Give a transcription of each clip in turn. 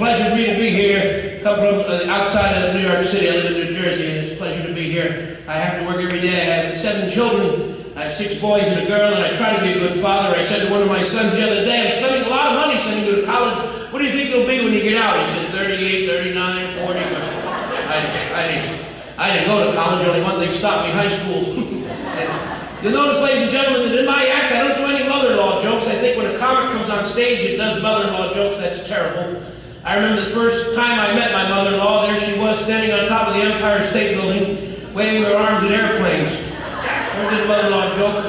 pleasure for me to be here. Come from outside of New York City. I live in New Jersey, and it's a pleasure to be here. I have to work every day. I have 7 children. I have 6 boys and a girl, and I try to be a good father. I said to one of my sons the other day, I'm spending a lot of money sending you to college. What do you think you'll be when you get out? He said, 38, 39, 40. I didn't go to college. Only one thing stopped me, high school. You'll notice, ladies and gentlemen, that in my act, I don't do any mother-in-law jokes. I think when a comic comes on stage and does mother-in-law jokes, that's terrible. I remember the first time I met my mother-in-law. There she was, standing on top of the Empire State Building, waving her arms at airplanes. Never did a mother-in-law joke.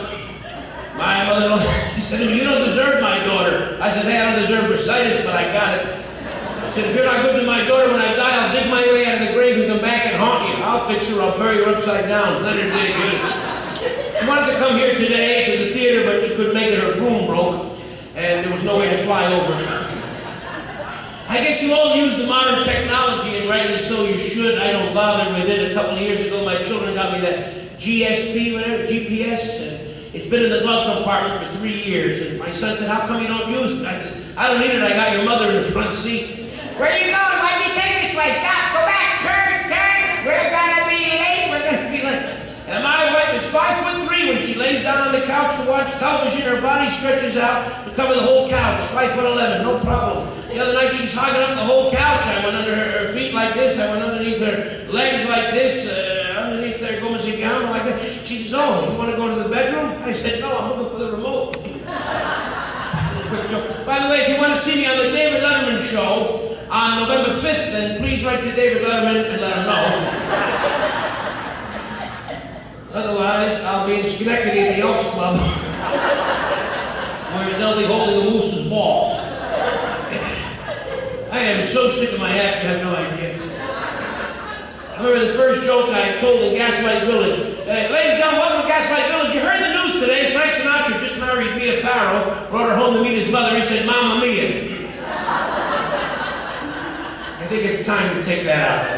My mother-in-law, she said to me, you don't deserve my daughter. I said, hey, I don't deserve bursitis, but I got it. I said, if you're not good to my daughter when I die, I'll dig my way out of the grave and come back and haunt you. I'll fix her, I'll bury her upside down. Let her dig good. She wanted to come here today to the theater, but she couldn't make it. Her broom broke, and there was no way to fly over. I guess you all use the modern technology, and rightly so you should. I don't bother with it. A couple of years ago, my children got me that GSP, whatever, GPS. It's been in the glove compartment for 3 years, and my son said, how come you don't use it? I don't need it. I got your mother in the front seat. Where you going? Why'd you take this way? Stop, go back, turn. We're gonna be late. And my wife is 5'3" when she lays down on the couch to watch television. Her body stretches out to cover the whole couch. 5'11", no problem. The other night she's hogging up the whole couch. I went under her feet like this. I went underneath her legs like this. Underneath her gown like that. She says, oh, you want to go to the bedroom? I said, no, I'm looking for the remote. Quick joke. By the way, if you want to see me on the David Letterman show on November 5th, then please write to David Letterman and let him know. Otherwise, I'll be in Schenectady at the Elks Club, where they'll be holding a moose's ball. I am so sick of my act, you have no idea. I remember the first joke I told in Gaslight Village. Ladies and gentlemen, welcome to Gaslight Village. You heard the news today. Frank Sinatra just married Mia Farrow, brought her home to meet his mother. He said, Mamma Mia. I think it's time to take that out.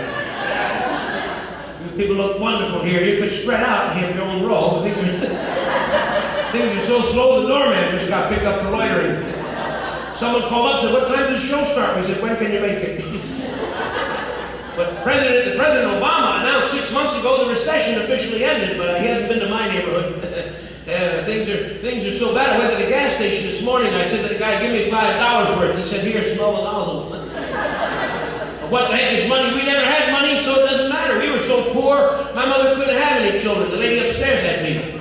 You people look wonderful here. You could spread out and have your own row. Things are so slow, the doorman just got picked up for loitering. Someone called up and said, what time does the show start? We said, when can you make it? But President Obama announced 6 months ago the recession officially ended, but he hasn't been to my neighborhood. Things are so bad. I went to the gas station this morning. I said to the guy, give me $5 worth. He said, here, smell the nozzles. What the heck is money? We never had money, so it doesn't matter. We were so poor, my mother couldn't have any children. The lady upstairs had me.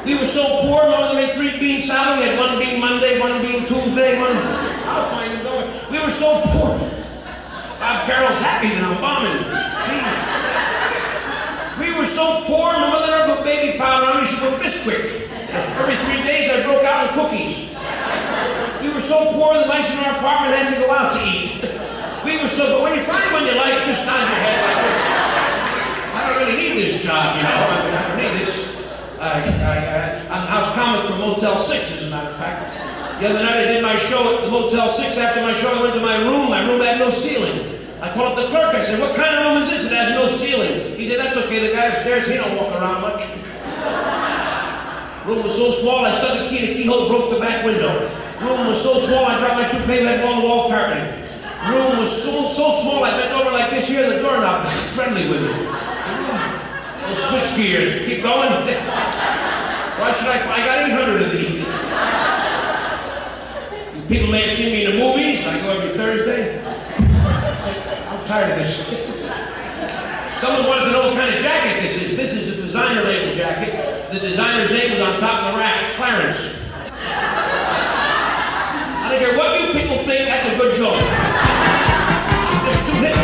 We were so poor, my mother made 3 bean salad. We had 1 bean Monday, 1 bean Tuesday, I'll find it going. We were so poor. Bob Carroll's happy that I'm bombing. We were so poor, my mother never put baby powder on me, she put Bisquick. Every 3 days I broke out in cookies. We were so poor, the mice in our apartment had to go out to eat. We were so, but when you find one you like, just nod your head like this. I don't really need this job, you know. I don't need this. I'm house comic for Motel 6, as a matter of fact. The other night I did my show at the Motel 6. After my show I went to my room. My room had no ceiling. I called up the clerk. I said, what kind of room is this? It has no ceiling. He said, that's okay. The guy upstairs, he don't walk around much. Room was so small, I stuck a key in the keyhole, broke the back window. Room was so small, I dropped my toupee bed wall-to-wall carpeting. Room was so small, I bent over like this here, the doorknob was friendly with me. Those switch gears, keep going. Why should I got 800 of these. People may have seen me in the movies. I go every Thursday. I'm tired of this. Someone wanted to know what kind of jacket this is. This is a designer label jacket. The designer's name is on top of the rack, Clarence. I don't care what you people think, that's a good joke. Just too hip.